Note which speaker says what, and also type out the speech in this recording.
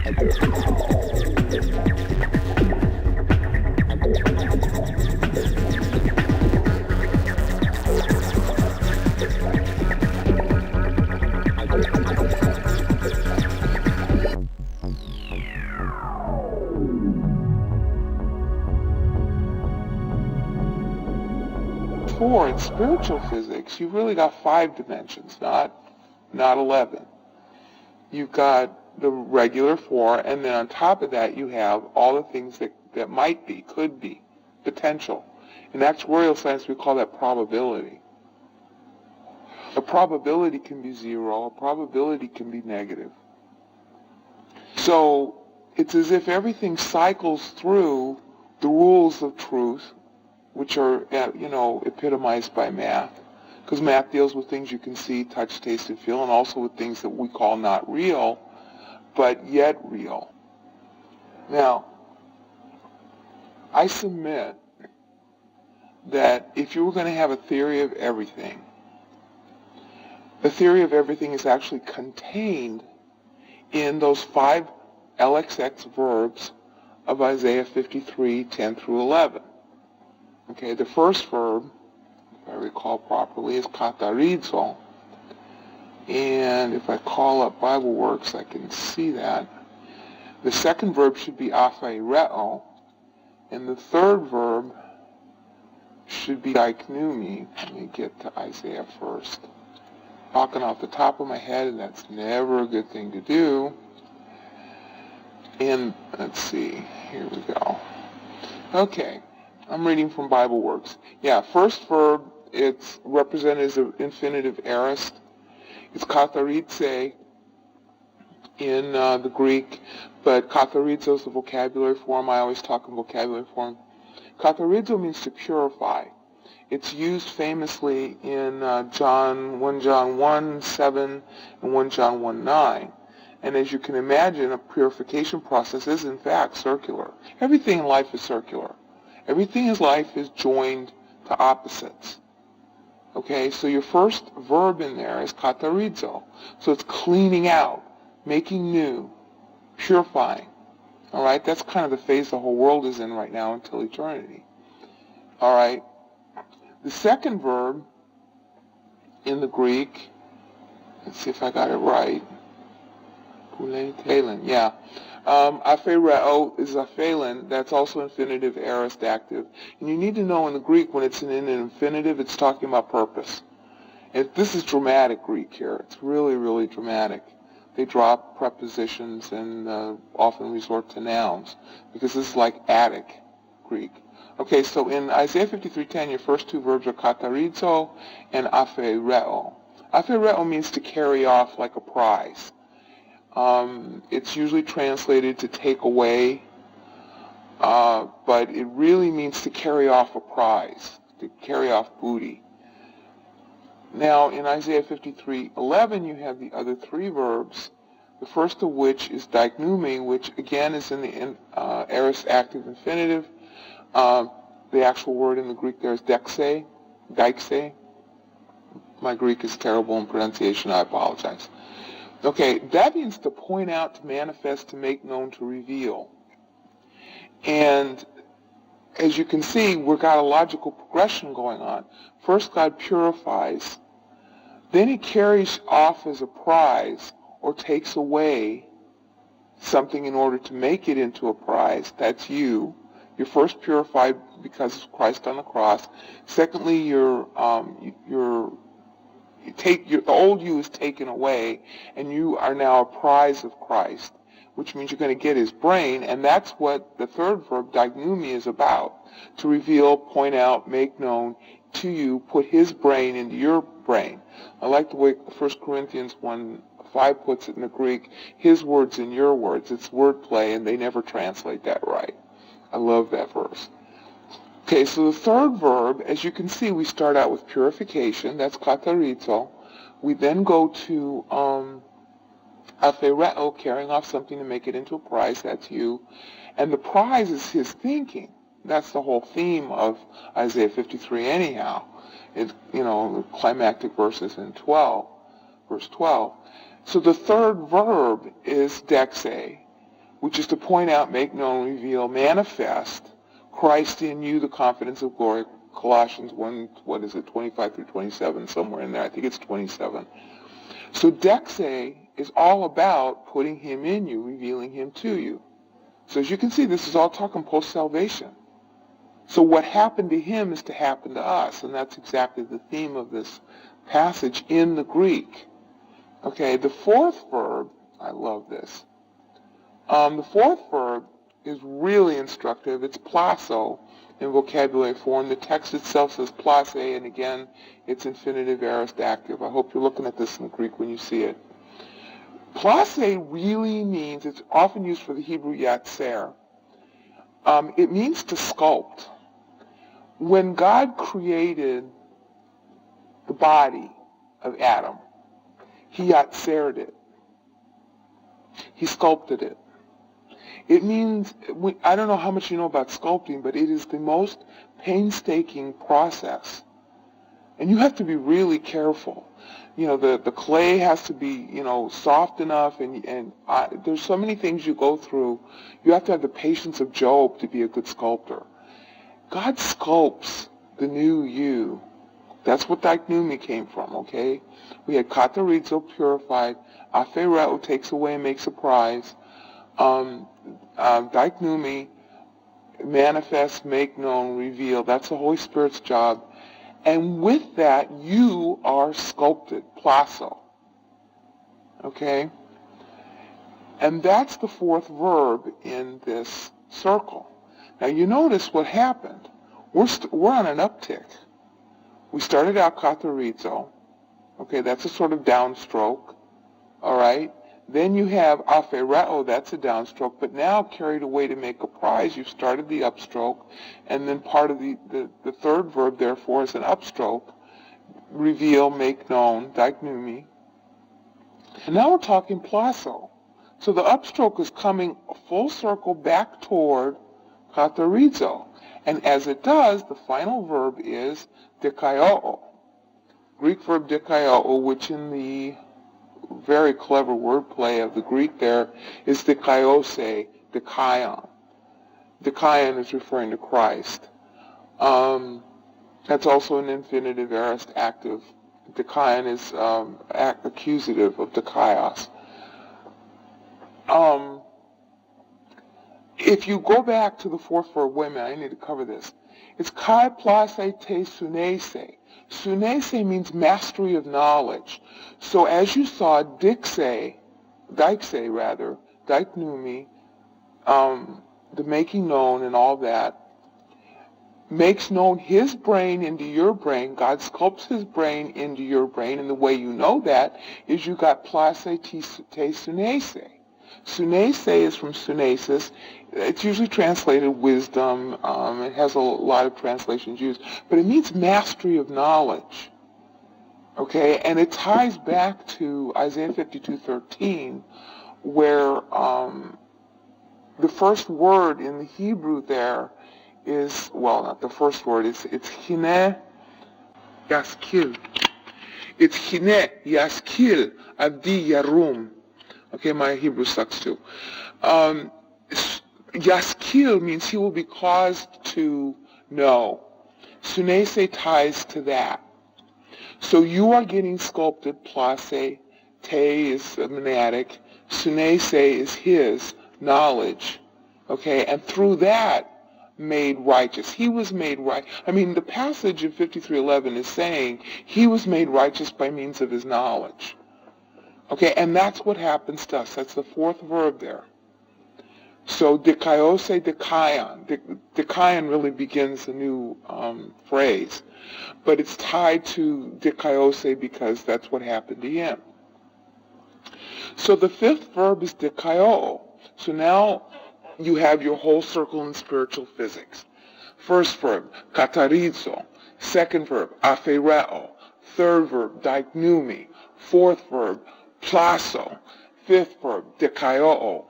Speaker 1: Four, in spiritual physics, you've really got 5 dimensions, not 11. You've got the regular 4, and then on top of that you have all the things that might be, could be, potential. In actuarial science we call that probability. A probability can be 0, a probability can be negative. So it's as if everything cycles through the rules of truth, which are, epitomized by math. Because math deals with things you can see, touch, taste, and feel, and also with things that we call not real, but yet real. Now, I submit that if you were going to have a theory of everything, the theory of everything is actually contained in those 5 LXX verbs of Isaiah 53, 10 through 11. Okay, the first verb, if I recall properly, is katarizo. And if I call up BibleWorks, I can see that. The second verb should be aphaireo. And the third verb should be daiknumi. Let me get to Isaiah first. Talking off the top of my head, and that's never a good thing to do. And let's see, here we go. Okay. I'm reading from BibleWorks. Yeah, first verb, it's represented as an infinitive aorist. It's katharitze in the Greek, but katharizo is the vocabulary form. I always talk in vocabulary form. Katharizo means to purify. It's used famously in 1 John 1, 7 and 1 John 1, 9. And as you can imagine, a purification process is in fact circular. Everything in life is circular. Everything in life is joined to opposites. Okay, so your first verb in there is katarizo. So it's cleaning out, making new, purifying. All right, that's kind of the phase the whole world is in right now until eternity. All right, the second verb in the Greek, let's see if I got it right. Yeah. Aphaireo is aphaelin. That's also infinitive aorist active. And you need to know in the Greek, when it's in an infinitive, it's talking about purpose. And this is dramatic Greek here. It's really, really dramatic. They drop prepositions and often resort to nouns, because this is like Attic Greek. Okay, so in Isaiah 53:10, your first 2 verbs are katarizo and aphaireo. Aphaireo means to carry off like a prize. It's usually translated to take away, but it really means to carry off a prize, to carry off booty. Now, in Isaiah 53:11, you have the other 3 verbs, the first of which is daiknumi, which again is in the aorist active infinitive. The actual word in the Greek there is dexe, deixe. My Greek is terrible in pronunciation, I apologize. Okay, that means to point out, to manifest, to make known, to reveal. And as you can see, we've got a logical progression going on. First, God purifies. Then he carries off as a prize or takes away something in order to make it into a prize. That's you. You're first purified because of Christ on the cross. Secondly, the old you is taken away, and you are now a prize of Christ, which means you're going to get his brain, and that's what the third verb, daiknumi, is about. To reveal, point out, make known to you, put his brain into your brain. I like the way 1 Corinthians 1:5 puts it in the Greek, his words in your words. It's wordplay, and they never translate that right. I love that verse. Okay, so the third verb, as you can see, we start out with purification. That's katarizo. We then go to aphaireo, carrying off something to make it into a prize. That's you. And the prize is his thinking. That's the whole theme of Isaiah 53 anyhow. It's, the climactic verses in verse 12. So the third verb is dexe. which is to point out, make known, reveal, manifest Christ in you, the confidence of glory. Colossians 1, 25 through 27, somewhere in there. I think it's 27. So Dexe is all about putting him in you, revealing him to you. So as you can see, this is all talking post-salvation. So what happened to him is to happen to us, and that's exactly the theme of this passage in the Greek. Okay, the fourth verb, I love this. The fourth verb is really instructive. It's plaso in vocabulary form. The text itself says place, and again, it's infinitive aorist active. I hope you're looking at this in the Greek when you see it. Place really means, it's often used for the Hebrew yatser. It means to sculpt. When God created the body of Adam, he yatsered it. He sculpted it. It means, I don't know how much you know about sculpting, but it is the most painstaking process. And you have to be really careful. You know, the clay has to be, soft enough, and there's so many things you go through. You have to have the patience of Job to be a good sculptor. God sculpts the new you. That's what daiknumi came from, okay? We had katarizo, purified. Afereo takes away and makes a prize. Daiknumi, manifest, make known, reveal. That's the Holy Spirit's job. And with that, you are sculpted, plaso. Okay? And that's the fourth verb in this circle. Now you notice what happened. We're on an uptick. We started out katarizo. Okay, that's a sort of downstroke. All right? Then you have afereo, that's a downstroke, but now carried away to make a prize, you've started the upstroke, and then part of the third verb, therefore, is an upstroke. Reveal, make known, daiknumi. And now we're talking plaso. So the upstroke is coming full circle back toward katarizo. And as it does, the final verb is dikaio. Greek verb dikaio, which in the very clever wordplay of the Greek there is dikaiose, dikaion. Dikaion is referring to Christ. That's also an infinitive aorist active. Dikaion is accusative of dikaios. If you go back to the fourth verb, wait a minute, I need to cover this. It's kai place te sunese. Sunese means mastery of knowledge. So as you saw, daiknumi, the making known and all that, makes known his brain into your brain. God sculpts his brain into your brain, and the way you know that is you got place te sunese. Sunese is from sunesis. It's usually translated wisdom. It has a lot of translations used. But it means mastery of knowledge. Okay? And it ties back to Isaiah 52:13, where the first word in the Hebrew there is, well, not the first word, it's hine yaskil. It's hine yaskil abdi yarum. Okay, my Hebrew sucks too. Yaskil means he will be caused to know. Sunese ties to that. So you are getting sculpted, place, te is monadic, sunese is his knowledge. Okay, and through that, made righteous. He was made right. I mean, the passage in 53:11 is saying he was made righteous by means of his knowledge. Okay, and that's what happens to us. That's the fourth verb there. So dikaiose, dikaion. Dikaion really begins a new phrase. But it's tied to dikaiose because that's what happened to him. So the fifth verb is dikaio. So now you have your whole circle in spiritual physics. First verb, katarizo. Second verb, afereo. Third verb, daiknumi. Fourth verb, plaso. Fifth verb, dikaio.